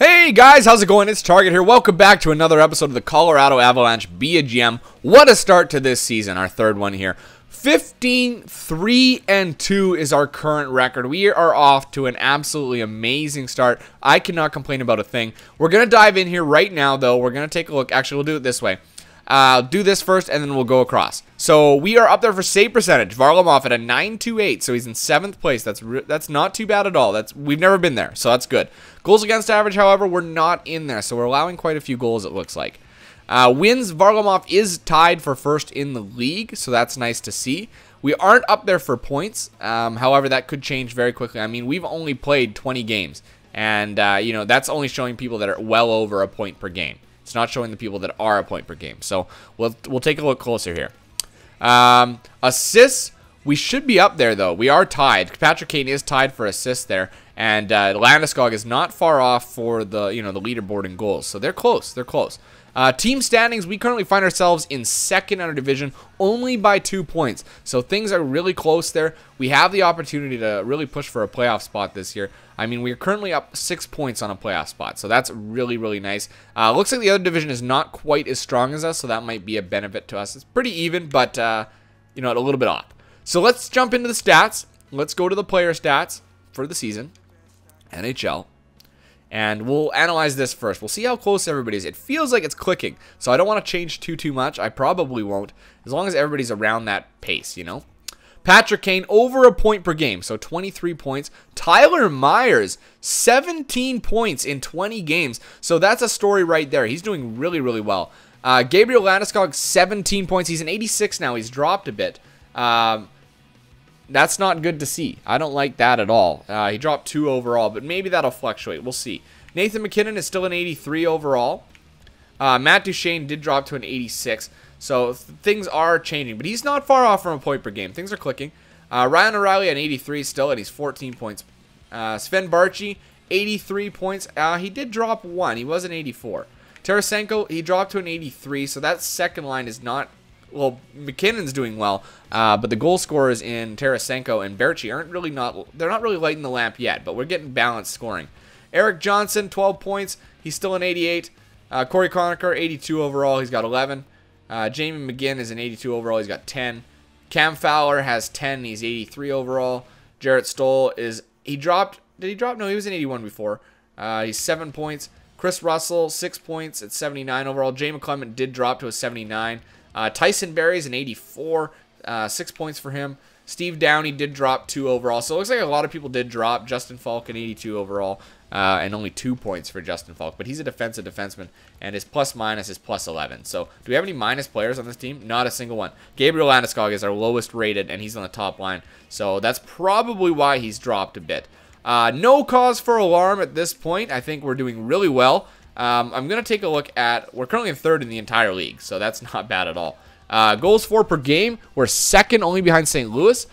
Hey guys, how's it going? It's Target here. Welcome back to another episode of the Colorado Avalanche Be a GM. What a start to this season, our third one here. 15-3-2 is our current record. We are off to an absolutely amazing start. I cannot complain about a thing. We're going to dive in here right now, though. We're going to take a look. Actually, we'll do it this way. Do this first, and then we'll go across. So we are up there for save percentage. Varlamov at a 928, so he's in 7th place. That's not too bad at all. We've never been there, so that's good. Goals against average, however, we're not in there, so we're allowing quite a few goals, it looks like. Wins, Varlamov is tied for first in the league, so that's nice to see. We aren't up there for points. However, that could change very quickly. I mean, we've only played 20 games, and you know, that's only showing people that are well over a point per game. It's not showing the people that are a point per game. So we'll take a look closer here. Assists, we should be up there though. We are tied. Patrick Kane is tied for assists there, and Landeskog is not far off for the the leaderboard in goals. So they're close. They're close. Team standings, we currently find ourselves in second in our division, only by 2 points. So things are really close there. We have the opportunity to really push for a playoff spot this year. I mean, we're currently up 6 points on a playoff spot, so that's really, really nice. Looks like the other division is not quite as strong as us, so that might be a benefit to us. It's pretty even, but, a little bit off. So let's jump into the stats. Let's go to the player stats for the season, NHL. And we'll analyze this first. We'll see how close everybody is. It feels like it's clicking, so I don't want to change too much. I probably won't, as long as everybody's around that pace, Patrick Kane, over a point per game, so 23 points. Tyler Myers, 17 points in 20 games, so that's a story right there. He's doing really, really well. Gabriel Landeskog, 17 points. He's an 86 now. He's dropped a bit. That's not good to see. I don't like that at all. He dropped 2 overall, but maybe that'll fluctuate. We'll see. Nathan McKinnon is still an 83 overall. Matt Duchene did drop to an 86. So things are changing, but he's not far off from a point per game. Things are clicking. Ryan O'Reilly at 83 still, and he's 14 points. Sven Barchi, 83 points. He did drop 1. He was an 84. Tarasenko, he dropped to an 83, so that second line is not... Well, McKinnon's doing well, but the goal scorers in Tarasenko and Berchi aren't really they're not really lighting the lamp yet, but we're getting balanced scoring. Eric Johnson, 12 points. He's still an 88. Corey Conacher, 82 overall. He's got 11. Jamie McGinn is an 82 overall. He's got 10. Cam Fowler has 10. He's 83 overall. Jarrett Stoll is... He dropped... Did he drop? No, he was an 81 before. He's 7 points. Chris Russell, 6 points at 79 overall. Jay McClement did drop to a 79. Tyson Berry's an 84. 6 points for him. Steve Downey did drop 2 overall. So it looks like a lot of people did drop. Justin Falk, an 82 overall. And only 2 points for Justin Falk. But he's a defensive defenseman. And his plus-minus is plus 11. So do we have any minus players on this team? Not a single one. Gabriel Landeskog is our lowest rated, and he's on the top line. So that's probably why he's dropped a bit. No cause for alarm at this point. I think we're doing really well. I'm going to take a look at... We're currently in 3rd in the entire league. So that's not bad at all. Goals for per game, we're 2nd only behind St. Louis.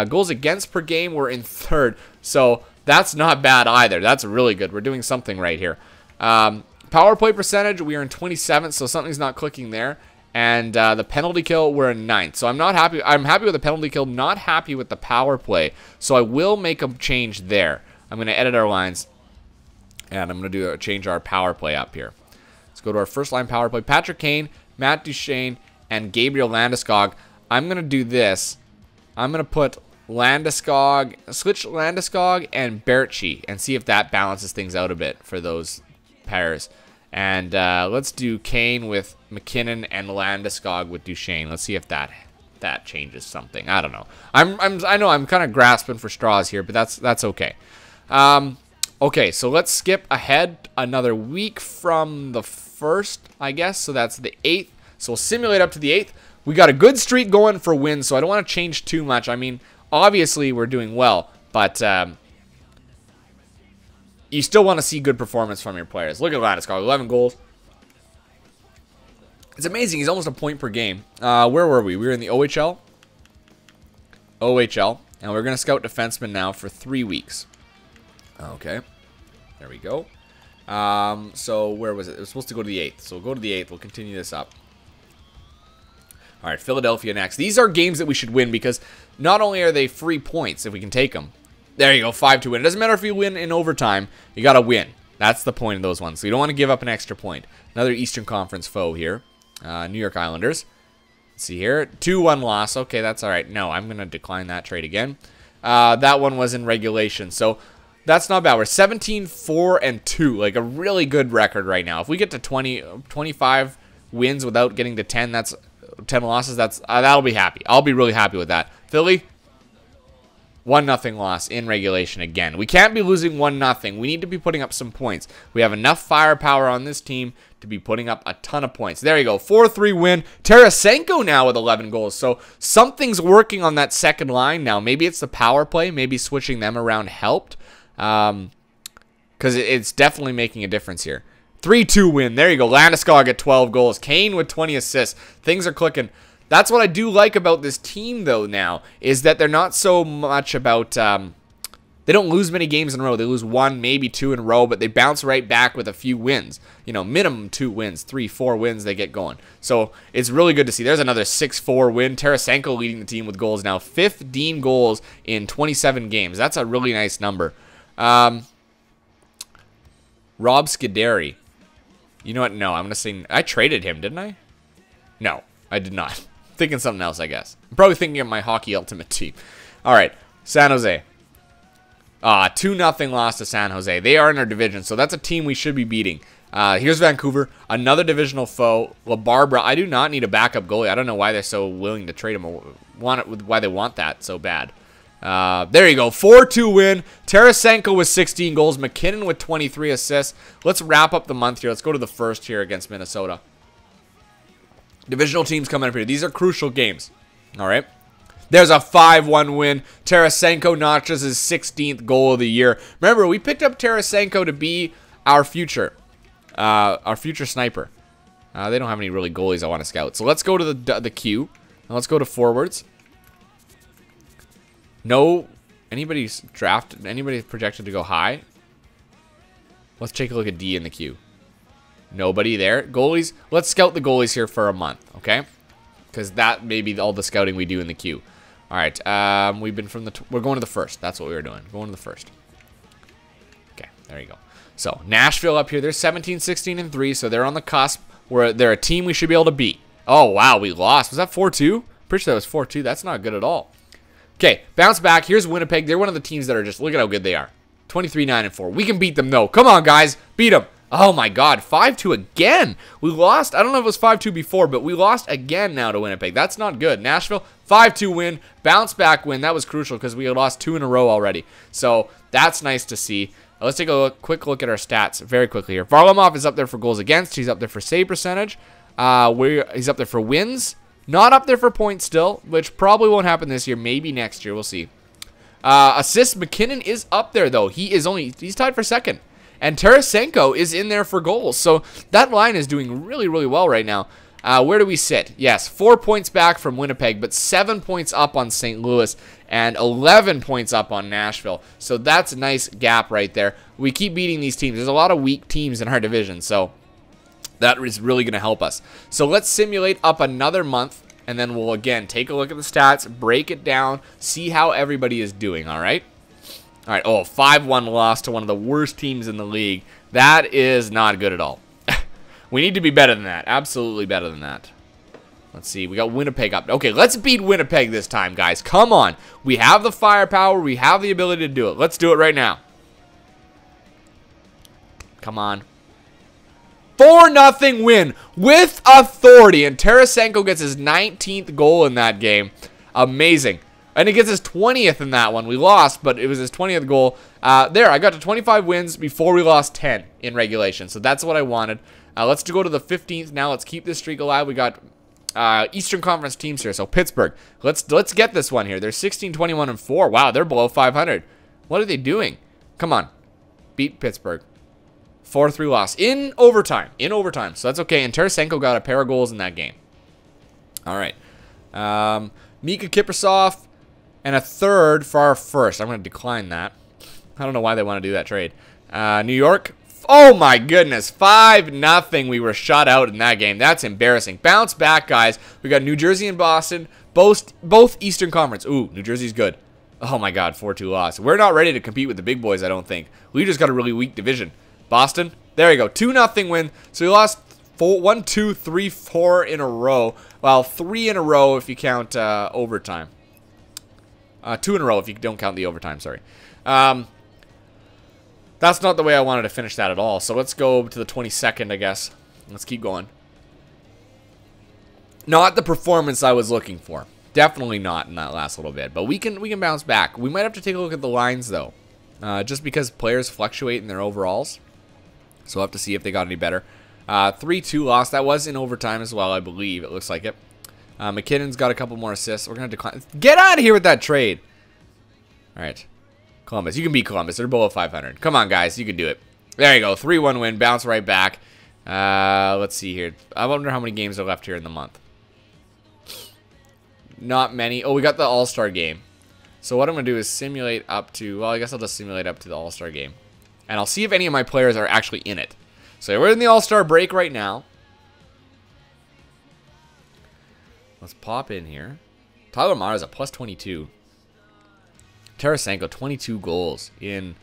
Goals against per game, we're in 3rd. So... That's not bad either. That's really good. We're doing something right here. Power play percentage, we are in 27th, so something's not clicking there. And the penalty kill, we're in 9th. So I'm not happy. I'm happy with the penalty kill, not happy with the power play. So I will make a change there. I'm going to edit our lines, and I'm going to change our power play up here. Let's go to our first line power play. Patrick Kane, Matt Duchene, and Gabriel Landeskog. I'm going to do this. I'm going to put... switch Landeskog and Berchi and see if that balances things out a bit for those pairs. And let's do Kane with McKinnon and Landeskog with Duchene. Let's see if that changes something. I don't know. I know I'm kind of grasping for straws here, but that's okay. Okay, so let's skip ahead another week from the 1st, I guess. So that's the 8th. So we'll simulate up to the 8th. We got a good streak going for wins, so I don't want to change too much. I mean, obviously, we're doing well, but you still want to see good performance from your players. Look at Landeskog, 11 goals. It's amazing. He's almost a point per game. Where were we? We were in the OHL. OHL. And we're going to scout defensemen now for 3 weeks. Okay. There we go. So where was it? It was supposed to go to the 8th. So we'll go to the 8th. We'll continue this up. All right, Philadelphia next. These are games that we should win because not only are they free points if we can take them. There you go, 5-2 win. It doesn't matter if you win in overtime. You got to win. That's the point of those ones. So you don't want to give up an extra point. Another Eastern Conference foe here. New York Islanders. Let's see here. 2-1 loss. Okay, that's all right. No, I'm going to decline that trade again. That one was in regulation. So that's not bad. We're 17-4-2. Like a really good record right now. If we get to 25 wins without getting to 10, that's 10 losses. That'll be happy. I'll be really happy with that. Philly, 1-0 loss in regulation again. We can't be losing 1-0. We need to be putting up some points. We have enough firepower on this team to be putting up a ton of points. There you go. 4-3 win. Tarasenko now with 11 goals. So something's working on that second line now. Maybe it's the power play. Maybe switching them around helped. Because it's definitely making a difference here. 3-2 win. There you go. Landeskog at 12 goals. Kane with 20 assists. Things are clicking. That's what I do like about this team, though, now, is that they're not so much about... they don't lose many games in a row. They lose 1, maybe 2 in a row, but they bounce right back with a few wins. You know, minimum 2 wins, 3, 4 wins, they get going. So it's really good to see. There's another 6-4 win. Tarasenko leading the team with goals now. 15 goals in 27 games. That's a really nice number. Rob Scuderi. You know what? No, I'm going to say... I traded him, didn't I? No, I did not. Thinking something else, I guess. I'm probably thinking of my Hockey Ultimate Team. All right, San Jose. 2-0 loss to San Jose. They are in our division, so that's a team we should be beating. Here's Vancouver, another divisional foe. LaBarbera, I do not need a backup goalie. I don't know why they're so willing to trade him. Why they want that so bad. There you go, 4-2 win. Tarasenko with 16 goals. McKinnon with 23 assists. Let's wrap up the month here. Let's go to the first here against Minnesota. Divisional teams coming up here. These are crucial games. All right. There's a 5-1 win. Tarasenko notches his 16th goal of the year. Remember, we picked up Tarasenko to be our future sniper. They don't have any really goalies I want to scout. So let's go to the queue. And let's go to forwards. No, anybody's projected to go high? Let's take a look at D in the queue. Nobody there. Goalies, let's scout the goalies here for a month, okay? Because that may be all the scouting we do in the queue. All right, we're going to the first. That's what we were doing. Going to the first. Okay, there you go. So Nashville up here, they're 17-16-3, so they're on the cusp. They're a team we should be able to beat. Oh wow, we lost. Was that 4-2? Pretty sure that was 4-2. That's not good at all. Okay, bounce back. Here's Winnipeg. They're one of the teams that are just, look at how good they are. 23-9-4. We can beat them though. Come on, guys, beat them. Oh my God, 5-2 again. We lost. I don't know if it was 5-2 before, but we lost again now to Winnipeg. That's not good. Nashville, 5-2 win, bounce back win. That was crucial because we had lost 2 in a row already. So that's nice to see. Let's take a quick look at our stats very quickly here. Varlamov is up there for goals against. He's up there for save percentage. He's up there for wins. Not up there for points still, which probably won't happen this year. Maybe next year. We'll see. Assists, McKinnon is up there though. He's tied for second. And Tarasenko is in there for goals. So that line is doing really, really well right now. Where do we sit? Yes, 4 points back from Winnipeg, but 7 points up on St. Louis and 11 points up on Nashville. So that's a nice gap right there. We keep beating these teams. There's a lot of weak teams in our division, so that is really going to help us. So let's simulate up another month, and then we'll, again, take a look at the stats, break it down, see how everybody is doing, all right? All right, 5-1 loss to one of the worst teams in the league. That is not good at all. We need to be better than that. Absolutely better than that. Let's see. We got Winnipeg up. Okay, let's beat Winnipeg this time, guys. Come on. We have the firepower. We have the ability to do it. Let's do it right now. Come on. 4-0 win with authority. And Tarasenko gets his 19th goal in that game. Amazing. And he gets his 20th in that one. We lost, but it was his 20th goal. There, I got to 25 wins before we lost 10 in regulation. So that's what I wanted. Let's go to the 15th now. Let's keep this streak alive. We got Eastern Conference teams here. So Pittsburgh. Let's get this one here. They're 16-21-4. Wow, they're below 500. What are they doing? Come on. Beat Pittsburgh. 4-3 loss. In overtime. So that's okay. And Tarasenko got a pair of goals in that game. All right. Mika Kiprusoff and a third for our first. I'm going to decline that. I don't know why they want to do that trade. New York. Oh my goodness, 5-0. We were shut out in that game. That's embarrassing. Bounce back, guys. We got New Jersey and Boston, both Eastern Conference. Ooh, New Jersey's good. Oh my God, 4-2 loss. We're not ready to compete with the big boys, I don't think. We just got a really weak division. Boston. There you go. 2-0 win. So we lost 1, 2, 3, 4 in a row. Well, 3 in a row if you count overtime. 2 in a row if you don't count the overtime, sorry. That's not the way I wanted to finish that at all. So let's go to the 22nd, I guess. Let's keep going. Not the performance I was looking for. Definitely not in that last little bit. But we can bounce back. We might have to take a look at the lines, though. Just because players fluctuate in their overalls. So we'll have to see if they got any better. 3-2 loss. That was in overtime as well, I believe. It looks like it. McKinnon's got a couple more assists. We're going to decline. Get out of here with that trade. All right. Columbus. You can beat Columbus. They're below 500. Come on, guys. You can do it. There you go. 3-1 win. Bounce right back. Let's see here. I wonder how many games are left here in the month. Not many. Oh, we got the All-Star game. So what I'm going to do is simulate up to... Well, I guess I'll just simulate up to the All-Star game. And I'll see if any of my players are actually in it. So we're in the All-Star break right now. Let's pop in here. Tyler Myers at plus 22. Tarasenko, 22 goals in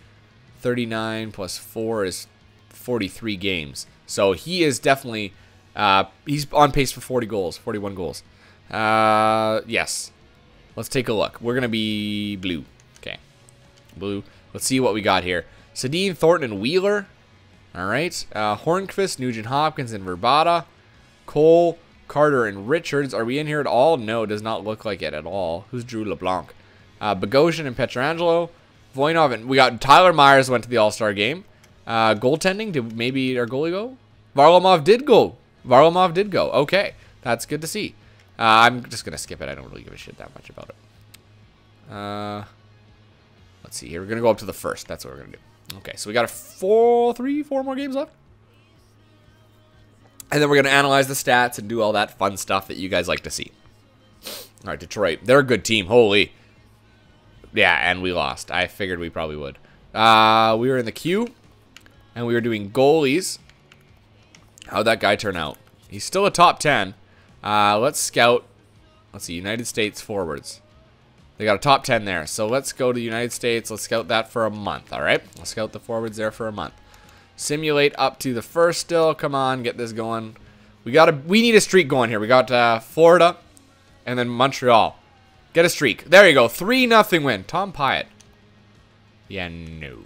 39 plus 4 is 43 games. So he is definitely, he's on pace for 40 goals, 41 goals. Yes. Let's take a look. We're going to be blue. Okay. Blue. Let's see what we got here. Sedin, Thornton, and Wheeler. All right. Hornqvist, Nugent Hopkins, and Verbata. Cole, Carter, and Richards. Are we in here at all? No, it does not look like it at all. Who's Drew LeBlanc? Bogosian and Pietrangelo. Voinov, and we got Tyler Myers went to the All-Star game. Goaltending, did maybe our goalie go? Varlamov did go. Varlamov did go. Okay, that's good to see. I'm just going to skip it. I don't really give a shit that much about it. Let's see here. We're going to go up to the first. That's what we're going to do. Okay, so we got 4 more games left. And then we're going to analyze the stats and do all that fun stuff that you guys like to see. All right, Detroit. They're a good team. Holy. Yeah, and we lost. I figured we probably would. We were in the queue, and we were doing goalies. How'd that guy turn out? He's still a top 10. Let's scout. Let's see, United States forwards. They got a top 10 there. So let's go to the United States. Let's scout that for a month, all right? Let's scout the forwards there for a month. Simulate up to the first still. Come on, get this going. We need a streak going here. We got Florida and then Montreal. Get a streak. There you go. 3-0 win. Tom Pyatt. Yeah, no.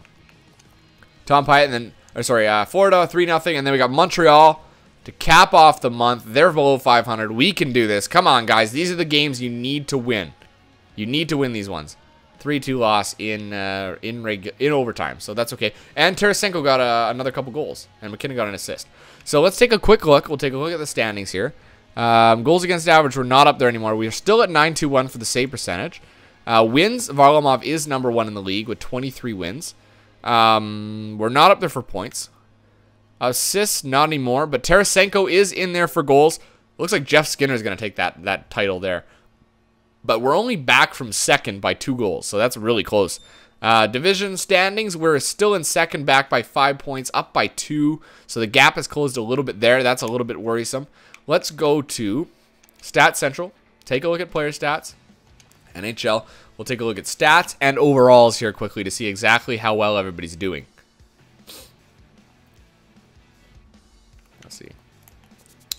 Tom Pyatt and then, or sorry, Florida, 3-0. And then we got Montreal to cap off the month. They're below 500. We can do this. Come on, guys. These are the games you need to win. You need to win these ones. 3-2 loss in overtime, so that's okay. And Tarasenko got another couple goals, and McKinnon got an assist. So let's take a quick look. We'll take a look at the standings here. Goals against average, we're not up there anymore. We are still at 921 for the save percentage. Wins, Varlamov is number 1 in the league with 23 wins. We're not up there for points. Assists, not anymore, but Tarasenko is in there for goals. Looks like Jeff Skinner is going to take that title there. But we're only back from second by 2 goals, so that's really close. Division standings, we're still in second, back by 5 points, up by 2. So the gap has closed a little bit there. That's a little bit worrisome. Let's go to Stats Central. Take a look at player stats. NHL. We'll take a look at stats and overalls here quickly to see exactly how well everybody's doing. Let's see.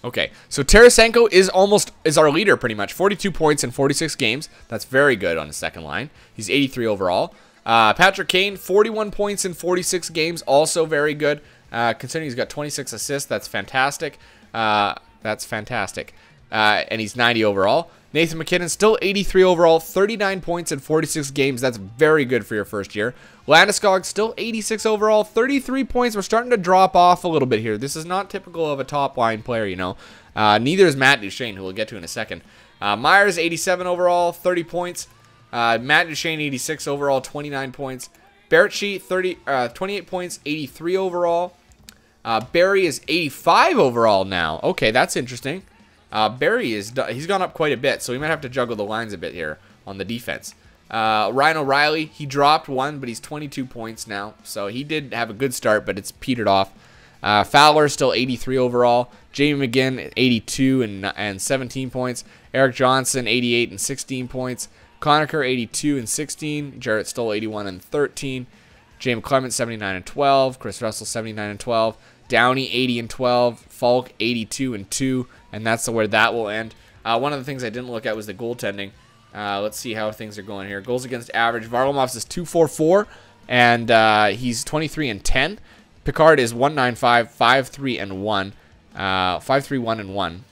Okay, so Tarasenko is our leader pretty much. 42 points in 46 games. That's very good on the second line. He's 83 overall. Patrick Kane, 41 points in 46 games. Also very good. Considering he's got 26 assists, that's fantastic. And he's 90 overall. Nathan McKinnon, still 83 overall, 39 points in 46 games. That's very good for your first year. Landeskog, still 86 overall, 33 points. We're starting to drop off a little bit here. This is not typical of a top-line player, you know. Neither is Matt Duchene, who we'll get to in a second. Myers, 87 overall, 30 points. Matt Duchene, 86 overall, 29 points. Bertschy, 28 points, 83 overall. Barry is 85 overall now. Okay, that's interesting. Barry he's gone up quite a bit, so we might have to juggle the lines a bit here on the defense. Ryan O'Reilly, he dropped 1, but he's 22 points now. So he did have a good start, but it's petered off. Fowler still 83 overall. Jamie McGinn 82 and 17 points. Eric Johnson 88 and 16 points. Conacher 82 and 16. Jarrett Stoll 81 and 13. James Clement, 79 and 12. Chris Russell, 79 and 12. Downey, 80 and 12. Falk, 82 and 2. And that's where that will end. One of the things I didn't look at was the goaltending. Let's see how things are going here. Goals against average. Varlamov's is 244, and he's 23 and 10. Picard is 195, 5-3 and 1. 5-3-1 and 1.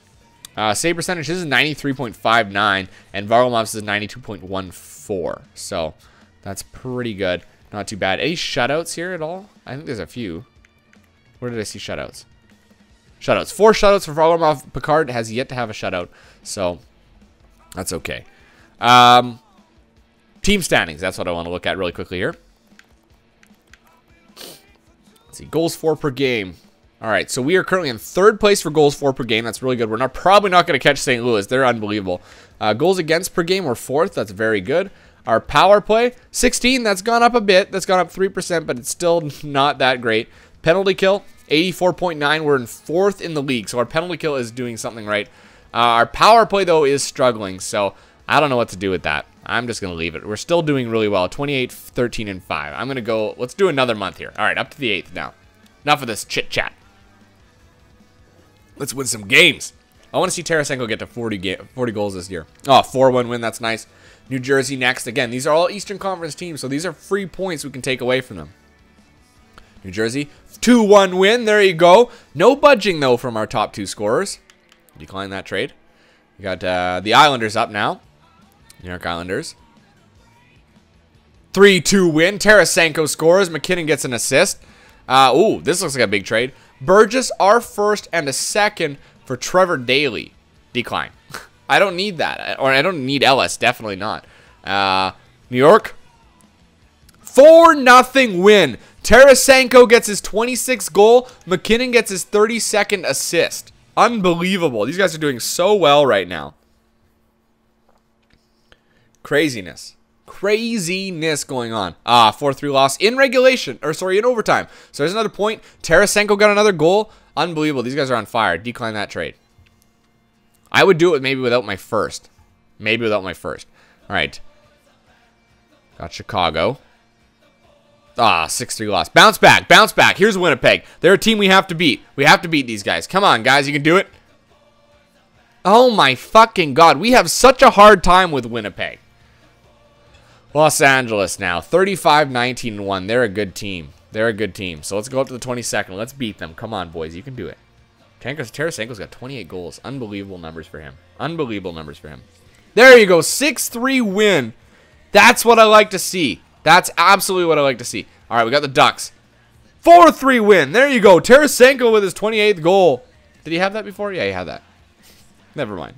Save percentage, his is 93.59, and Varlamov's is 92.14. So that's pretty good. Not too bad. Any shutouts here at all? I think there's a few. Where did I see shutouts? Shutouts. 4 shutouts for Varlamov. Picard has yet to have a shutout, so that's okay. Team standings. That's what I want to look at really quickly here. Let's see. Goals for per game. All right, so we are currently in 3rd place for goals for per game. That's really good. We're probably not going to catch St. Louis. They're unbelievable. Goals against per game, we're 4th. That's very good. Our power play, 16. That's gone up a bit. That's gone up 3%, but it's still not that great. Penalty kill, 84.9. We're in 4th in the league, so our penalty kill is doing something right. Our power play, though, is struggling, so I don't know what to do with that. I'm just going to leave it. We're still doing really well, 28, 13, and 5. I'm going to go, let's do another month here. All right, up to the 8th now. Enough of this chit-chat. Let's win some games. I want to see Tarasenko get to 40 goals this year. Oh, 4-1 win. That's nice. New Jersey next. Again, these are all Eastern Conference teams, so these are free points we can take away from them. New Jersey, 2-1 win. There you go. No budging, though, from our top 2 scorers. Decline that trade. We got the Islanders up now. New York Islanders. 3-2 win. Tarasenko scores. McKinnon gets an assist. Ooh, this looks like a big trade. Burgess, our 1st and a 2nd for Trevor Daley. Decline. I don't need that. Or I don't need Ellis. Definitely not. New York. 4-0 win. Tarasenko gets his 26th goal. McKinnon gets his 32nd assist. Unbelievable. These guys are doing so well right now. Craziness. Craziness going on. 4-3 loss in regulation. Or sorry, in overtime. So there's another point. Tarasenko got another goal. Unbelievable. These guys are on fire. Decline that trade. I would do it maybe without my 1st. Maybe without my 1st. All right. Got Chicago. 6-3 loss. Bounce back. Bounce back. Here's Winnipeg. They're a team we have to beat. We have to beat these guys. Come on, guys. You can do it. Oh, my fucking God. We have such a hard time with Winnipeg. Los Angeles now. 35-19-1. They're a good team. They're a good team. So let's go up to the 22nd. Let's beat them. Come on, boys. You can do it. Tarasenko's got 28 goals. Unbelievable numbers for him. Unbelievable numbers for him. There you go. 6-3 win. That's what I like to see. That's absolutely what I like to see. All right, we got the Ducks. 4-3 win. There you go. Tarasenko with his 28th goal. Did he have that before? Yeah, he had that. Never mind.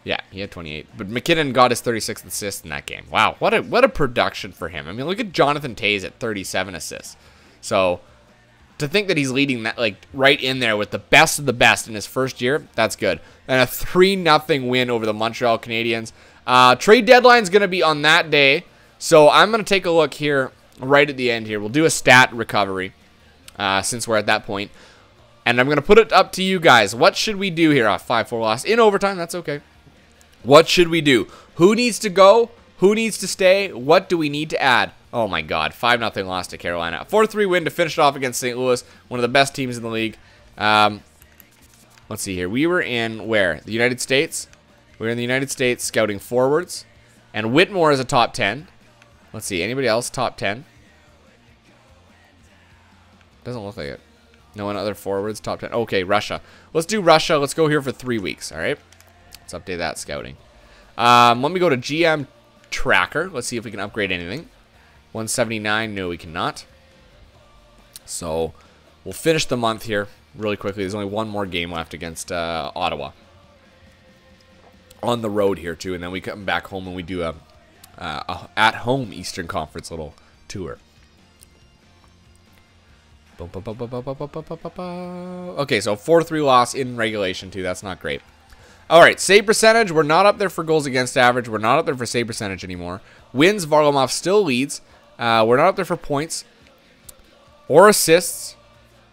Yeah, he had 28. But McKinnon got his 36th assist in that game. Wow, what a production for him. I mean, look at Jonathan Toews at 37 assists. So to think that he's leading that, like, right in there with the best of the best in his first year, that's good. And a 3-0 win over the Montreal Canadiens. Trade deadline's going to be on that day. So I'm going to take a look here right at the end here. We'll do a stat recovery since we're at that point. And I'm going to put it up to you guys. What should we do here? 5-4 loss in overtime. That's okay. What should we do? Who needs to go? Who needs to stay? What do we need to add? Oh, my God. 5-0 loss to Carolina. 4-3 win to finish it off against St. Louis. One of the best teams in the league. Let's see here. We were in where? The United States? We were in the United States scouting forwards. And Whitmore is a top 10. Let's see. Anybody else top 10? Doesn't look like it. No one other forwards top 10. Okay, Russia. Let's do Russia. Let's go here for 3 weeks. All right. Let's update that scouting. Let me go to GM Tracker. Let's see if we can upgrade anything. 179. No, we cannot. So we'll finish the month here really quickly. There's only one more game left against Ottawa. On the road here, too. And then we come back home and we do a at-home Eastern Conference little tour. Okay, so 4-3 loss in regulation, too. That's not great. All right, save percentage. We're not up there for goals against average. We're not up there for save percentage anymore. Wins, Varlamov still leads. We're not up there for points or assists.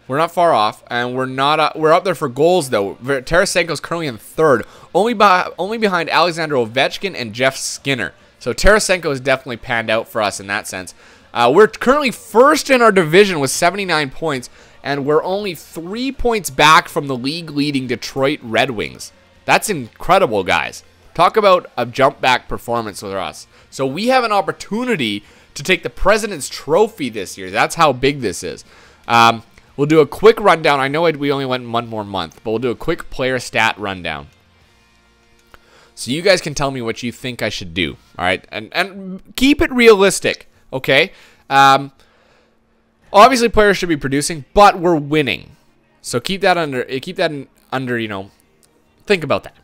We're not far off, and we're up there for goals though. Tarasenko's currently in 3rd, only behind Alexander Ovechkin and Jeff Skinner. So Tarasenko has definitely panned out for us in that sense. We're currently first in our division with 79 points, and we're only 3 points back from the league-leading Detroit Red Wings. That's incredible, guys. Talk about a jump-back performance with us. So we have an opportunity to take the President's Trophy this year. That's how big this is. We'll do a quick rundown. I know we only went one more month, but we'll do a quick player stat rundown. So you guys can tell me what you think I should do, all right? And keep it realistic, okay? Obviously, players should be producing, but we're winning. So keep that under, you know, think about that.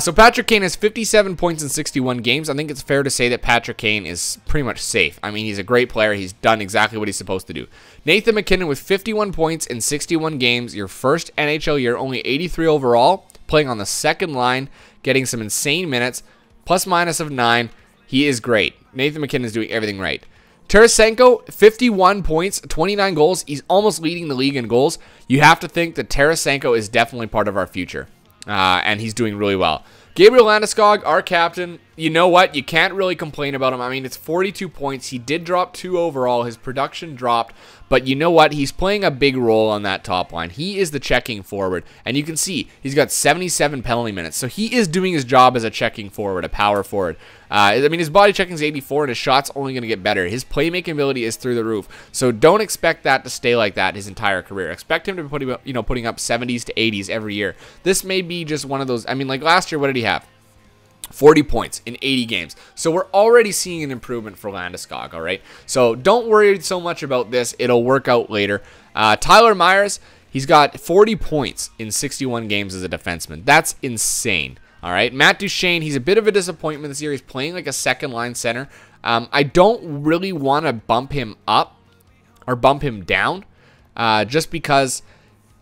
So Patrick Kane has 57 points in 61 games. I think it's fair to say that Patrick Kane is pretty much safe. I mean, he's a great player. He's done exactly what he's supposed to do. Nathan MacKinnon with 51 points in 61 games. Your first NHL year, only 83 overall, playing on the second line, getting some insane minutes, plus minus of 9. He is great. Nathan MacKinnon is doing everything right. Tarasenko, 51 points, 29 goals. He's almost leading the league in goals. You have to think that Tarasenko is definitely part of our future. And he's doing really well. Gabriel Landeskog, our captain, you know what? You can't really complain about him. I mean, it's 42 points. He did drop 2 overall. His production dropped. But you know what? He's playing a big role on that top line. He is the checking forward. And you can see he's got 77 penalty minutes. So he is doing his job as a checking forward, a power forward. I mean, his body checking is 84, and his shot's only going to get better. His playmaking ability is through the roof. So don't expect that to stay like that his entire career. Expect him to be putting up 70s to 80s every year. This may be just one of those. I mean, like last year, what did he have? 40 points in 80 games. So we're already seeing an improvement for Landeskog, all right? So don't worry so much about this. It'll work out later. Tyler Myers, he's got 40 points in 61 games as a defenseman. That's insane, all right? Matt Duchene, he's a bit of a disappointment this year. He's playing like a second-line center. I don't really want to bump him up or bump him down just because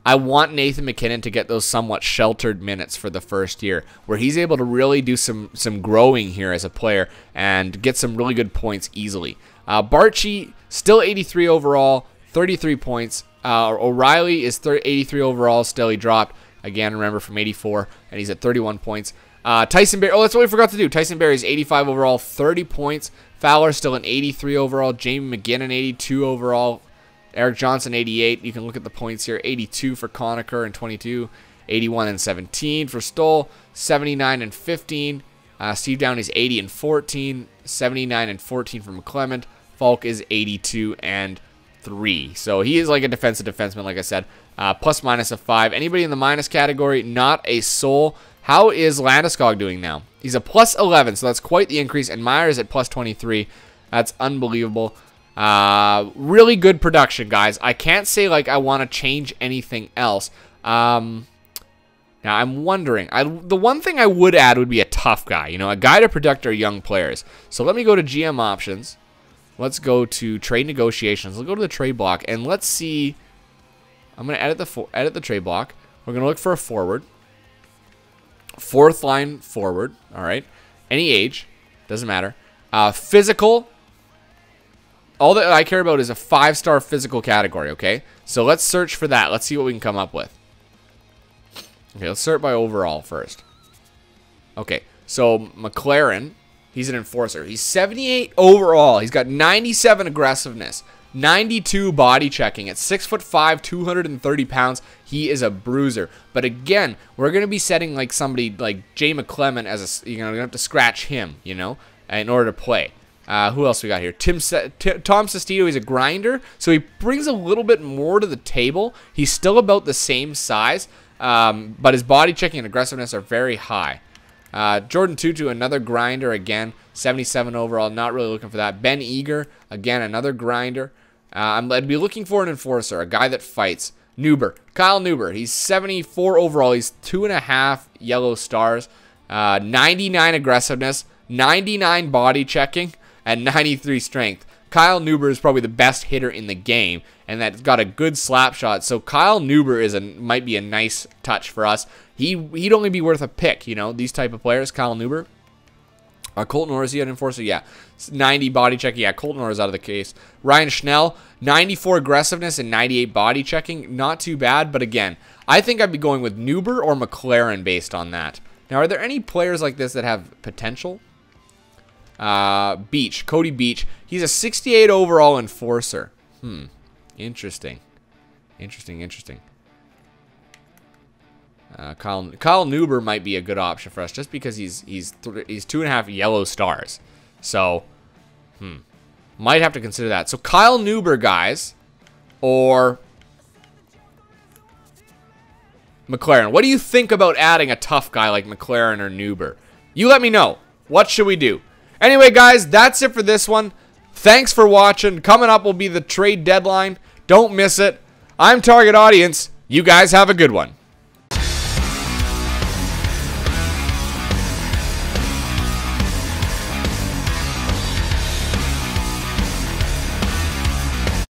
I want Nathan MacKinnon to get those somewhat sheltered minutes for the first year, where he's able to really do some growing here as a player and get some really good points easily. Barchi, still 83 overall, 33 points. O'Reilly is 83 overall, still he dropped, again, remember, from 84, and he's at 31 points. Tyson Barrie, oh, that's what we forgot to do. Tyson Barrie is 85 overall, 30 points. Fowler still an 83 overall. Jamie McGinnon, 82 overall. Eric Johnson, 88. You can look at the points here. 82 for Conacher and 22. 81 and 17 for Stoll. 79 and 15. Steve Downey's 80 and 14. 79 and 14 for McClement. Falk is 82 and 3. So he is like a defensive defenseman, like I said. Plus minus of 5. Anybody in the minus category? Not a soul. How is Landeskog doing now? He's a plus 11, so that's quite the increase. And Myers at plus 23. That's unbelievable. Really good production, guys. I can't say like I want to change anything else. Now I'm wondering. The one thing I would add would be a tough guy. You know, a guy to protect our young players. So let me go to GM options. Let's go to trade negotiations. Let's go to the trade block and let's see. I'm gonna edit the trade block. We're gonna look for a forward. 4th line forward. All right. Any age, doesn't matter. Physical. All that I care about is a 5-star physical category, okay? So let's search for that. Let's see what we can come up with. Okay, let's start by overall first. Okay, so McLaren, he's an enforcer. He's 78 overall. He's got 97 aggressiveness, 92 body checking. At 6'5", 230 pounds, he is a bruiser. But again, we're going to be setting like somebody like Jay McClement as a, you're going to have to scratch him, you know, in order to play. Who else we got here? Tom Sestito, he's a grinder, so he brings a little bit more to the table. He's still about the same size, but his body checking and aggressiveness are very high. Jordan Tutu, another grinder, again, 77 overall, not really looking for that. Ben Eager, again, another grinder. I'd be looking for an enforcer, a guy that fights. Kyle Neuber, he's 74 overall, he's 2.5 yellow stars, 99 aggressiveness, 99 body checking, and 93 strength. Kyle Neuber is probably the best hitter in the game, and that's got a good slap shot. So Kyle Neuber might be a nice touch for us. He'd only be worth a pick, you know, these type of players. Kyle Neuber. Colton Orr, is he an enforcer? Yeah. 90 body checking. Yeah, Colton Orr is out of the case. Ryan Schnell, 94 aggressiveness and 98 body checking. Not too bad, but again, I think I'd be going with Neuber or McLaren based on that. Now, are there any players like this that have potential? Beach. Cody Beach. He's a 68 overall enforcer. Interesting. Interesting. Kyle Neuber might be a good option for us just because he's 2.5 yellow stars. So, might have to consider that. So Kyle Neuber, guys, or McLaren. What do you think about adding a tough guy like McLaren or Neuber? You let me know. What should we do? Anyway, guys, that's it for this one. Thanks for watching. Coming up will be the trade deadline. Don't miss it. I'm Target Audience. You guys have a good one.